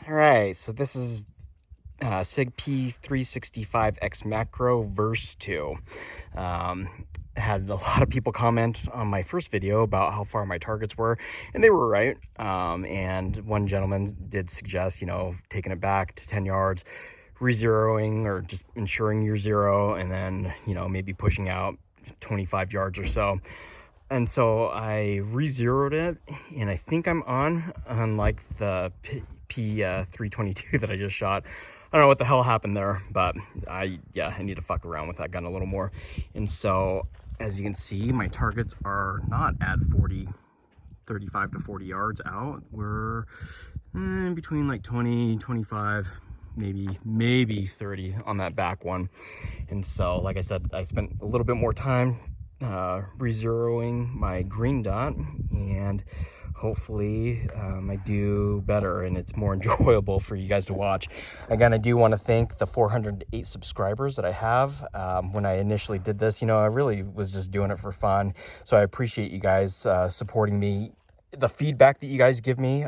All right, so this is SIG P365 XMacro verse 2. Had a lot of people comment on my first video about how far my targets were, and they were right. And one gentleman did suggest, taking it back to 10 yards, re-zeroing or just ensuring you're zero, and then, maybe pushing out 25 yards or so. And so I re-zeroed it, and I think I'm on, unlike the P322 that I just shot. I don't know what the hell happened there, but I need to fuck around with that gun a little more. And so, as you can see, my targets are not at 35 to 40 yards out. We're in between like 20, 25, maybe 30 on that back one. And so, like I said, I spent a little bit more time re-zeroing my green dot, and hopefully I do better and it's more enjoyable for you guys to watch. Again, I do want to thank the 408 subscribers that I have. When I initially did this, I really was just doing it for fun, so I appreciate you guys supporting me. The feedback that you guys give me,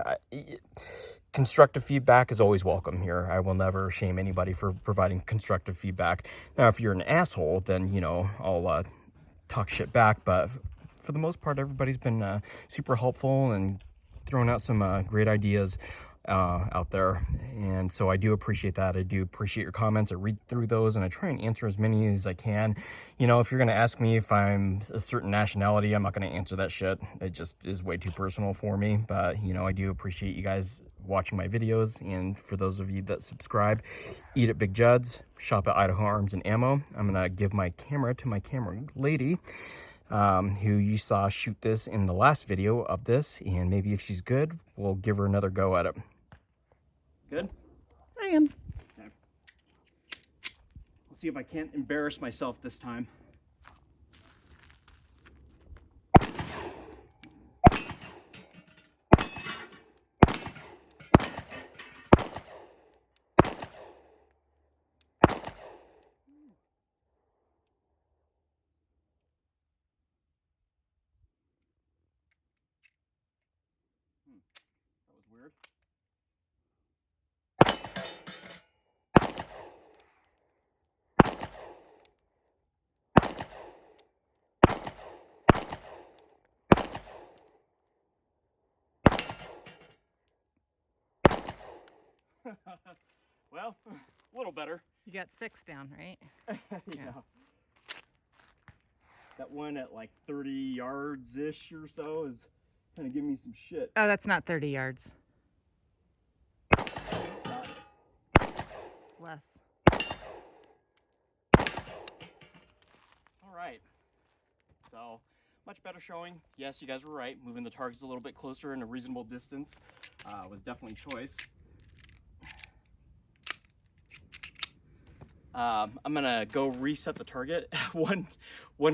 constructive feedback is always welcome here. I will never shame anybody for providing constructive feedback. Now, if you're an asshole, then I'll talk shit back, but for the most part, everybody's been super helpful and throwing out some great ideas out there, and so I do appreciate that. I do appreciate your comments. I read through those and I try and answer as many as I can. If you're going to ask me if I'm a certain nationality, I'm not going to answer that shit. It just is way too personal for me, but I do appreciate you guys watching my videos. And for those of you that subscribe, eat at Big Judd's, shop at Idaho Arms and Ammo. I'm gonna give my camera to my camera lady, who you saw shoot this in the last video of this, and maybe if she's good, we'll give her another go at it. Good? I am. Okay. We'll see if I can't embarrass myself this time. That was weird. Well, a little better. You got 6 down, right? Yeah. That one at like 30 yards-ish or so is kind of giving me some shit. Oh, that's not 30 yards. Less. All right. So, much better showing. Yes, you guys were right. Moving the targets a little bit closer in a reasonable distance was definitely a choice. I'm gonna go reset the target. One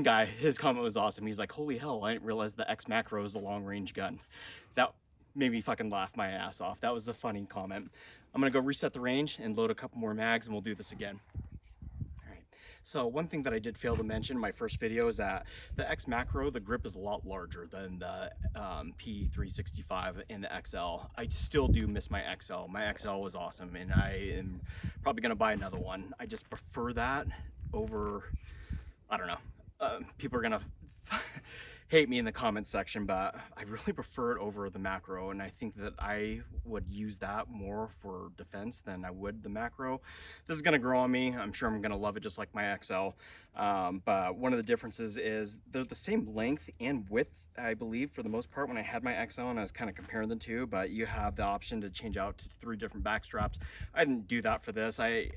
guy, his comment was awesome. He's like, holy hell, I didn't realize the XMacro is a long range gun. That made me fucking laugh my ass off. That was a funny comment. I'm gonna go reset the range and load a couple more mags, and we'll do this again. So one thing that I did fail to mention in my first video is that the XMacro, the grip is a lot larger than the P365 and the XL. I still do miss my XL. My XL was awesome, and I am probably gonna buy another one. I just prefer that over, I don't know, people are gonna hate me in the comment section, but I really prefer it over the macro, and I think that I would use that more for defense than I would the macro. This is gonna grow on me. I'm sure I'm gonna love it just like my XL, but one of the differences is they're the same length and width, I believe, for the most part when I had my XL and I was kind of comparing the two, but you have the option to change out to 3 different back straps. I didn't do that for this. I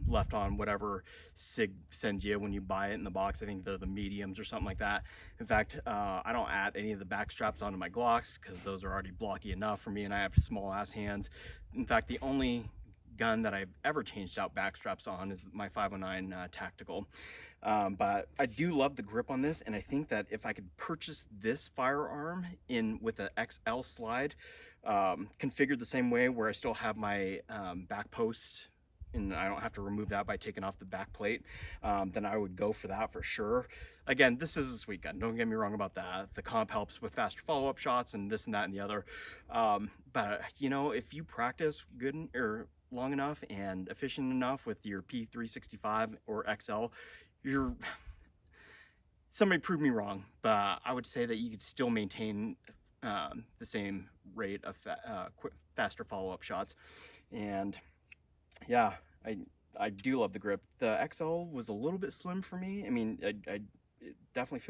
left on whatever SIG sends you when you buy it in the box. I think they're the mediums or something like that. In fact, I don't add any of the back straps onto my Glocks because those are already blocky enough for me, and I have small ass hands. In fact, the only gun that I've ever changed out back straps on is my 509 tactical. But I do love the grip on this, and I think that if I could purchase this firearm in with an XL slide, configured the same way where I still have my back post and I don't have to remove that by taking off the back plate, then I would go for that for sure. Again, this is a sweet gun, don't get me wrong about that. The comp helps with faster follow-up shots and this and that and the other. But you know, if you practice good or long enough and efficient enough with your P365 or XL, you're somebody proved me wrong, but I would say that you could still maintain the same rate of faster follow-up shots. And yeah, I do love the grip. The XL was a little bit slim for me. I mean, I definitely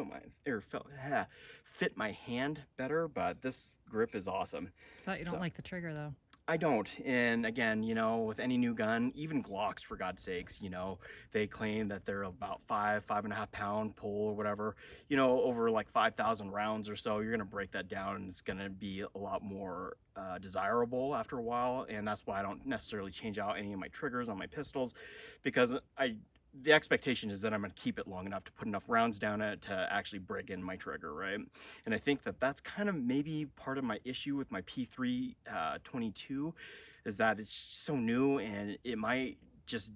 fit my hand better, but this grip is awesome. Thought you don't like the trigger though. I don't. And again, you know, with any new gun, even Glocks, for God's sakes, you know, they claim that they're about 5.5 pound pull or whatever, you know, over like 5,000 rounds or so, you're going to break that down and it's going to be a lot more desirable after a while. And that's why I don't necessarily change out any of my triggers on my pistols, because the expectation is that I'm going to keep it long enough to put enough rounds down it to actually break in my trigger, right? And I think that that's kind of maybe part of my issue with my P322 is that it's so new and it might just,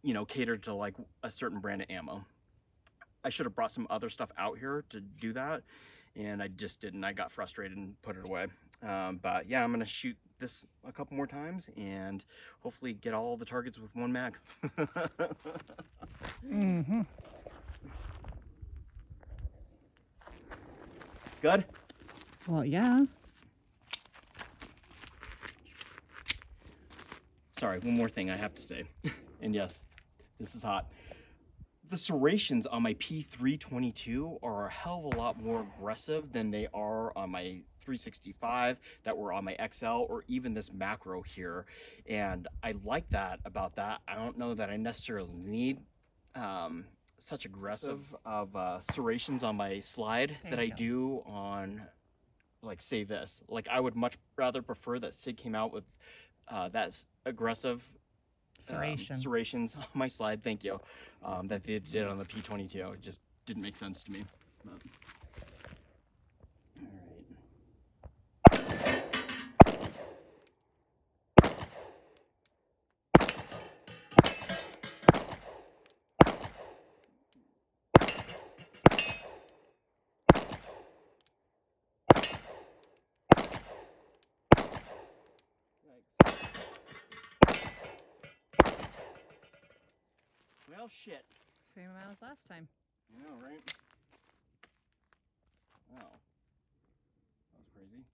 you know, cater to like a certain brand of ammo. I should have brought some other stuff out here to do that, and I just didn't. I got frustrated and put it away. But yeah, I'm gonna shoot this a couple more times and hopefully get all the targets with one mag. Mm-hmm. Good? Well, yeah. Sorry, one more thing I have to say. And yes, this is hot. The serrations on my P322 are a hell of a lot more aggressive than they are on my 365 that were on my XL or even this macro here. And I like that about that. I don't know that I necessarily need such aggressive of serrations on my slide that I do on, like, say this. Like, I would much rather prefer that SIG came out with that aggressive serrations on my slide, thank you, that they did on the P22. It just didn't make sense to me. But. Well, shit. Same amount as last time. I know, right? Wow. That was crazy.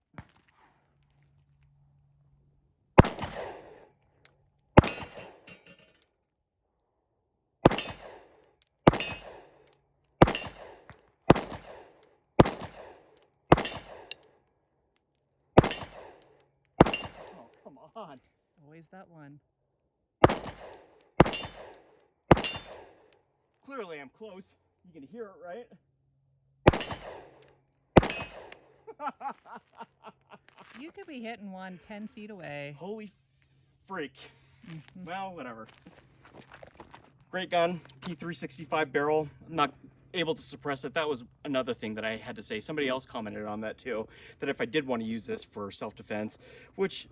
Oh, come on. Always that one. Clearly I'm close. You can hear it, right? You could be hitting one 10 feet away. Holy freak. Well, whatever. Great gun, P365 barrel. I'm not able to suppress it. That was another thing that I had to say. Somebody else commented on that too, that if I did want to use this for self-defense, which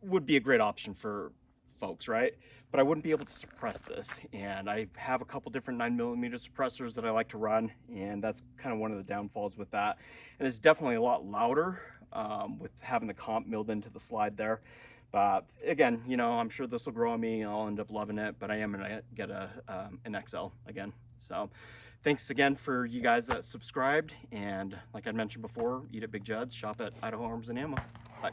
would be a great option for folks, right? But I wouldn't be able to suppress this. And I have a couple different 9mm suppressors that I like to run, and that's kind of one of the downfalls with that. And it's definitely a lot louder with having the comp milled into the slide there. But again, you know, I'm sure this will grow on me. I'll end up loving it, but I am gonna get an XL again. So thanks again for you guys that subscribed. And like I mentioned before, eat at Big Judd's, shop at Idaho Arms and Ammo. Bye.